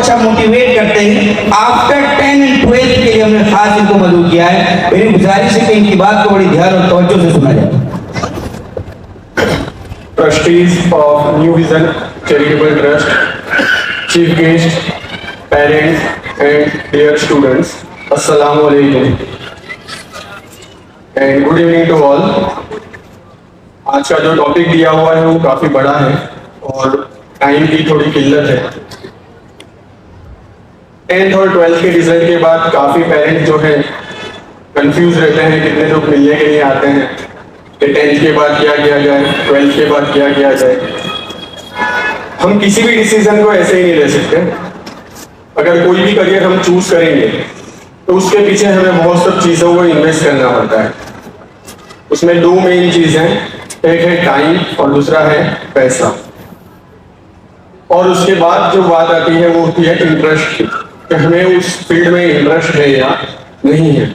अच्छा मोटिवेट करते हैं। आफ्टर 10 एंड 12 के लिए हमने खास इनको मदद किया है। मेरी गुजारिश है कि इनकी बात को बड़ी ध्यान और तवज्जो से सुना जाए। Trustees of New Vision Charitable Trust, Chief Guest, parents and dear students, Assalamu alaikum and good evening to all. आज का जो टॉपिक दिया हुआ है वो काफ़ी बड़ा है और टाइम की थोड़ी किल्लत है। 10th और 12th के रिजल्ट के बाद काफ़ी पेरेंट्स जो है कंफ्यूज रहते हैं, कितने लोग मिलने के लिए आते हैं कि 10th के बाद क्या किया जाए, 12th के बाद क्या किया जाए। हम किसी भी डिसीजन को ऐसे ही नहीं ले सकते। अगर कोई भी करियर हम चूज करेंगे तो उसके पीछे हमें बहुत सब चीज़ों को इन्वेस्ट करना पड़ता है। उसमें दो मेन चीज़ हैं, एक है टाइम और दूसरा है पैसा। और उसके बाद जो बात आती है वो होती है इंटरेस्ट, कि हमें उस फील्ड में इंटरेस्ट है या नहीं है।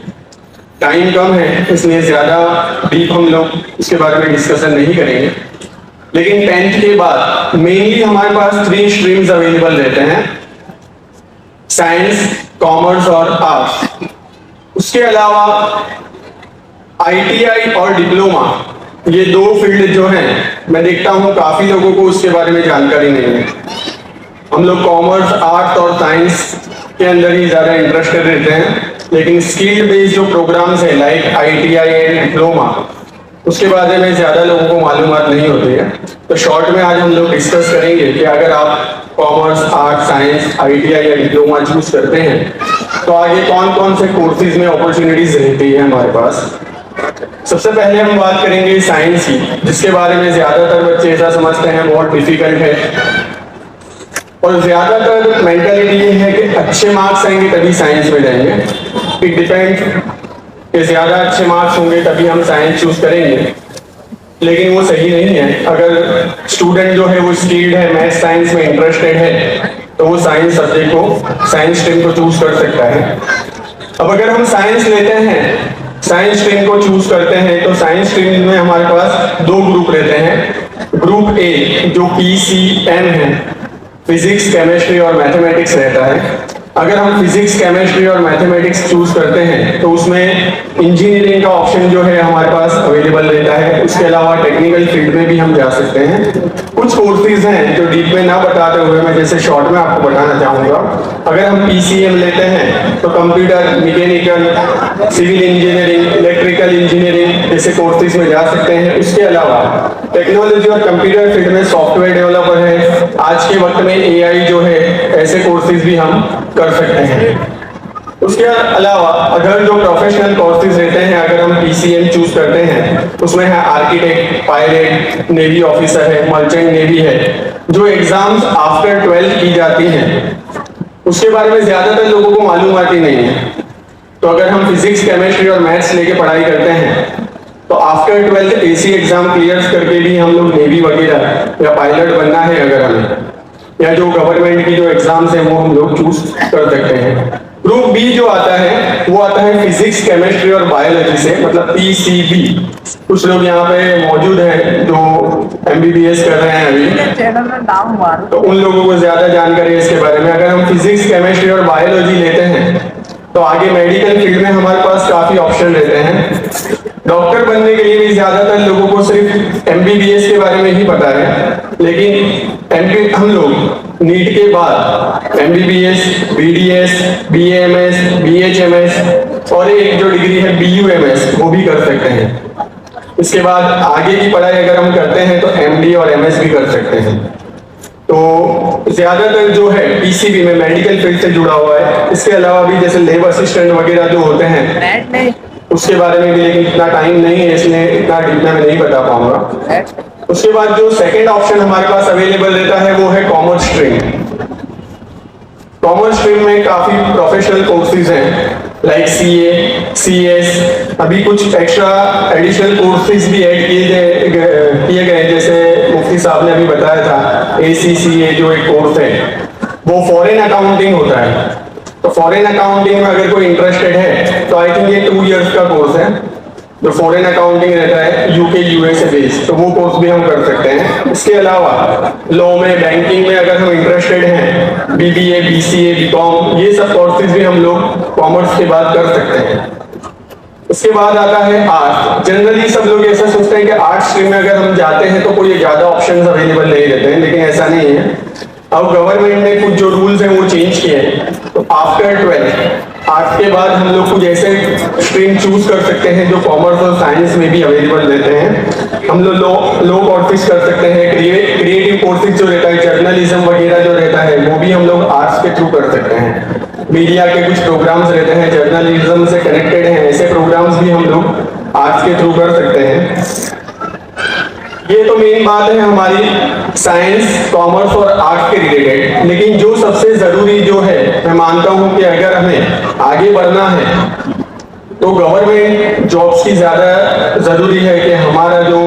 टाइम कम है इसलिए ज़्यादा डीप हम लोग इसके बारे में डिस्कशन नहीं करेंगे। लेकिन 10th के बाद मेनली हमारे पास 3 स्ट्रीम्स अवेलेबल रहते हैं, साइंस, कॉमर्स और आर्ट्स। उसके अलावा ITI और डिप्लोमा, ये 2 फील्ड जो हैं मैं देखता हूँ काफ़ी लोगों को उसके बारे में जानकारी नहीं है। हम लोग कॉमर्स, आर्ट्स और साइंस के अंदर ही ज़्यादा इंटरेस्टेड रहते हैं, लेकिन स्किल बेस्ड जो प्रोग्राम्स हैं लाइक ITI एंड डिप्लोमा, उसके बारे में ज़्यादा लोगों को मालूमात नहीं होती है। तो शॉर्ट में आज हम लोग डिस्कस करेंगे कि अगर आप कॉमर्स, आर्ट्स, साइंस, ITI या डिप्लोमा चूज करते हैं तो आगे कौन कौन से कोर्सेज में अपॉर्चुनिटीज रहती है हमारे पास। सबसे पहले हम बात करेंगे साइंस की, जिसके बारे में ज़्यादातर बच्चे ऐसा समझते हैं बहुत डिफिकल्ट है। और ज़्यादातर मेंटालिटी ये है कि अच्छे मार्क्स आएंगे तभी साइंस में जाएंगे। इट डिपेंड्स कि ज़्यादा अच्छे मार्क्स होंगे तभी हम साइंस चूज करेंगे, लेकिन वो सही नहीं है। अगर स्टूडेंट जो है वो स्किल्ड है, मैथ साइंस में इंटरेस्टेड है, तो वो साइंस सब्जेक्ट को, साइंस स्ट्रीम को चूज कर सकता है। अब अगर हम साइंस लेते हैं, साइंस स्ट्रीम को चूज करते हैं, तो साइंस स्ट्रीम में हमारे पास 2 ग्रुप रहते हैं। ग्रुप ए जो PCM है, फिजिक्स, केमिस्ट्री और मैथमेटिक्स रहता है। अगर हम फिजिक्स, केमिस्ट्री और मैथमेटिक्स चूज करते हैं तो उसमें इंजीनियरिंग का ऑप्शन जो है हमारे पास अवेलेबल रहता है। उसके अलावा टेक्निकल फील्ड में भी हम जा सकते हैं। कुछ कोर्सेज हैं जो डीप में ना बताते हुए मैं जैसे शॉर्ट में आपको बताना चाहूँगा। अगर हम PCM लेते हैं तो computer, mechanical, civil engineering, electrical engineering जैसे कोर्सेज में जा सकते हैं। उसके अलावा टेक्नोलॉजी और कंप्यूटर फील्ड में सॉफ्टवेयर डेवलपर है। आज के वक्त में AI जो है, ऐसे कोर्सेज भी हम कर सकते हैं। उसके अलावा अगर जो प्रोफेशनल कोर्सेज रहते हैं, अगर हम PCM चूज करते हैं, उसमें है आर्किटेक्ट, पायलट, नेवी ऑफिसर है, मर्चेंट नेवी है, जो एग्जाम्स आफ्टर 12th की जाती हैं। उसके बारे में ज्यादातर लोगों को मालूमात ही नहीं है। तो अगर हम फिजिक्स, केमिस्ट्री और मैथ्स लेके पढ़ाई करते हैं तो after 12th AC exam clear करके भी हम लोग नेवी वगैरह या पायलट बनना है अगर हमें, या जो गवर्नमेंट की जो एग्जाम्स हैं वो हम लोग चूज कर सकते हैं। ग्रुप बी जो आता है वो आता है फिजिक्स, केमिस्ट्री और बायोलॉजी से, मतलब PCB। कुछ लोग यहाँ पे मौजूद हैं जो MBBS कर रहे हैं अभी, तो उन लोगों को ज्यादा जानकारी है इसके बारे में। अगर हम फिजिक्स, केमिस्ट्री और बायोलॉजी लेते हैं तो आगे मेडिकल फील्ड में हमारे पास काफी ऑप्शन रहते हैं। डॉक्टर बनने के लिए भी ज्यादातर लोगों को सिर्फ MBBS के बारे में ही पता है, लेकिन हम लोग नीट के बाद MBBS, BDS, BAMS, BHMS और एक जो डिग्री है BUMS वो भी कर सकते हैं। इसके बाद आगे की पढ़ाई अगर हम करते हैं तो MD और MS भी कर सकते हैं। तो ज्यादातर जो है PCB में मेडिकल फील्ड से जुड़ा हुआ है। इसके अलावा भी जैसे लैब असिस्टेंट वगैरह जो होते हैं उसके बारे में भी, लेकिन इतना टाइम नहीं है इसलिए इतना डीप में नहीं बता पाऊंगा। उसके बाद जो सेकंड ऑप्शन हमारे पास अवेलेबल रहता है वो है कॉमर्स स्ट्रीम। कॉमर्स स्ट्रीम में काफी प्रोफेशनल कोर्सेज हैं लाइक CA, CS, अभी कुछ एक्स्ट्रा एडिशनल कोर्सेज भी ऐड किए गए, जैसे मुफ्ती साहब ने अभी बताया था ACCA जो एक कोर्स है वो फॉरेन अकाउंटिंग होता है। तो फॉरेन अकाउंटिंग में अगर कोई इंटरेस्टेड है तो आई थिंक ये 2 इयर्स का कोर्स है। जो फॉरेन अकाउंटिंग रहता है यूके यूएसए बेस्ड, तो वो कोर्स भी हम कर सकते हैं। इसके अलावा लॉ में, बैंकिंग में अगर हम इंटरेस्टेड हैं, बीबीए, बीसीए, बीकॉम, ये सब कोर्सेज भी हम लोग कॉमर्स के बाद कर सकते हैं। इसके बाद आता है आर्ट। जनरली सब लोग ऐसा सोचते हैं कि आर्ट स्ट्रीम में अगर हम जाते हैं तो कोई ज्यादा ऑप्शंस अवेलेबल नहीं रहते हैं, लेकिन ऐसा नहीं है। अब गवर्नमेंट ने कुछ जो रूल्स हैं वो चेंज किए हैं, तो आफ्टर 12 आर्ट के बाद हम लोग कुछ ऐसे स्ट्रीम चूज कर सकते हैं जो कॉमर्स और साइंस में भी अवेलेबल रहते हैं। हम लोग लॉ कोर्सेज कर सकते हैं, क्रिएटिव कोर्सेज जो रहता है, जर्नलिज्म वगैरह जो रहता है वो भी हम लोग आर्ट्स के थ्रू कर सकते हैं। मीडिया के कुछ प्रोग्राम्स रहते हैं, जर्नलिज्म से कनेक्टेड हैं, ऐसे प्रोग्राम्स भी हम लोग आर्ट्स के थ्रू कर सकते हैं। ये तो मेन बात है हमारी साइंस, कॉमर्स और आर्ट के रिलेटेड। लेकिन जो सबसे जरूरी जो है, मैं मानता हूं कि अगर हमें आगे बढ़ना है तो गवर्नमेंट जॉब्स की ज्यादा जरूरी है कि हमारा जो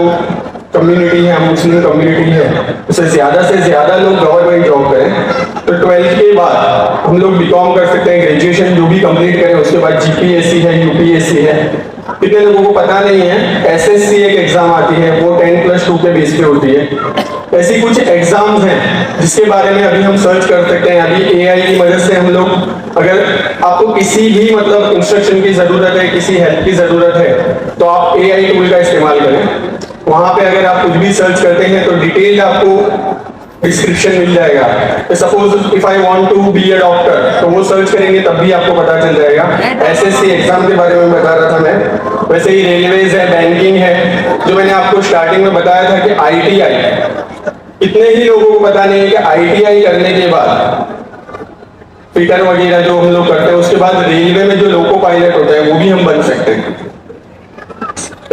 कम्युनिटी है, मुस्लिम कम्युनिटी है, उसे ज्यादा से ज्यादा लोग गवर्नमेंट जॉब करें। तो 12th के बाद हम लोग बीकॉम कर सकते हैं, ग्रेजुएशन जो भी कंप्लीट करें, उसके बाद जीपीएससी है, यूपीएससी है। कितने लोगों को पता नहीं है, एसएससी एक एग्जाम आती है, वो 10+2 के बेस पे होती है। ऐसी कुछ एग्जाम्स हैं जिसके बारे में अभी हम सर्च कर सकते हैं। अभी एआई की मदद से हम लोग, अगर आपको किसी भी मतलब इंस्ट्रक्शन की जरूरत है, किसी हेल्प की जरूरत है, तो आप एआई टूल का इस्तेमाल करें। वहां पे अगर आप कुछ भी सर्च करते हैं तो डिटेल्ड आपको डिस्क्रिप्शन मिल जाएगा। Suppose if I want to be a doctor, तो वो सर्च करेंगे तब भी आपको पता चल जाएगा। एसएससी एग्जाम के बारे में बता रहा था मैं, वैसे ही रेलवेज है, बैंकिंग है, जो मैंने आपको स्टार्टिंग में बताया था कि आईटीआई, इतने ही लोगों को पता नहीं है कि आईटीआई करने के बाद फिटर वगैरह जो हम लोग करते हैं, उसके बाद रेलवे में जो लोको पायलट होता है वो भी हम बन सकते हैं।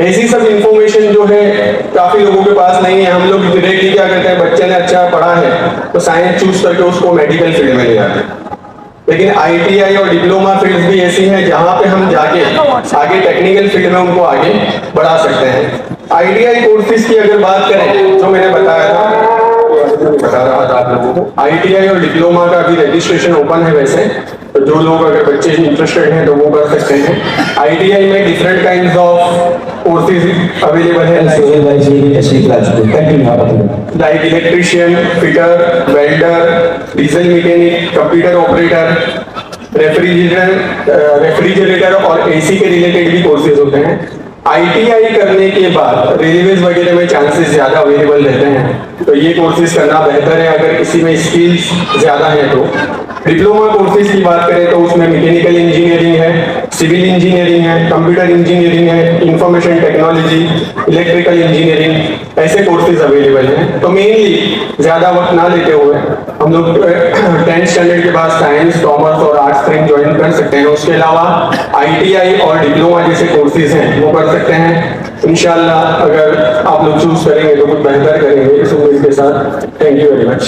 ऐसी सब इंफॉर्मेशन जो है काफी लोगों के पास नहीं है। हम लोग डायरेक्टली क्या करते हैं, बच्चे ने अच्छा पढ़ा है तो साइंस चूज करके उसको मेडिकल फील्ड में ले जाते हैं। लेकिन आईटीआई और डिप्लोमा फील्ड भी ऐसी हैं जहां पे हम जाके आगे टेक्निकल फील्ड में उनको आगे बढ़ा सकते हैं। आईटीआई कोर्सेज की अगर बात करें, जो मैंने बताया था, बता रहा था आप लोगों को, आईटीआई और डिप्लोमा का अभी रजिस्ट्रेशन ओपन है। वैसे तो जो लोग अगर बच्चे इंटरेस्टेड हैं तो वो कर सकते हैं। आईटीआई में different kinds of courses available है, like electrician, fitter, welder, diesel mechanic, computer operator, refrigerator और एसी के रिलेटेड भी कोर्सेज होते हैं। आईटीआई करने के बाद रेलवेज वगैरह में चांसेस ज्यादा अवेलेबल रहते हैं, तो ये कोर्सेज करना बेहतर है अगर किसी में स्किल्स ज्यादा है तो। डिप्लोमा कोर्सेज की बात करें तो उसमें मैकेनिकल इंजीनियरिंग है, सिविल इंजीनियरिंग है, कंप्यूटर इंजीनियरिंग है, इंफॉर्मेशन टेक्नोलॉजी, इलेक्ट्रिकल इंजीनियरिंग, ऐसे कोर्सेज अवेलेबल हैं। तो मेनली ज्यादा वक्त ना लेते हुए हम लोग 10th स्टैंडर्ड के बाद साइंस, कॉमर्स और आर्ट्स स्ट्रीम ज्वाइन कर सकते हैं। उसके अलावा आईटीआई और डिप्लोमा जैसे कोर्सेज हैं वो कर सकते हैं। इंशाल्लाह अगर आप लोग चूज करेंगे तो कुछ बेहतर करेंगे इस उम्मीद के साथ। Thank you very much.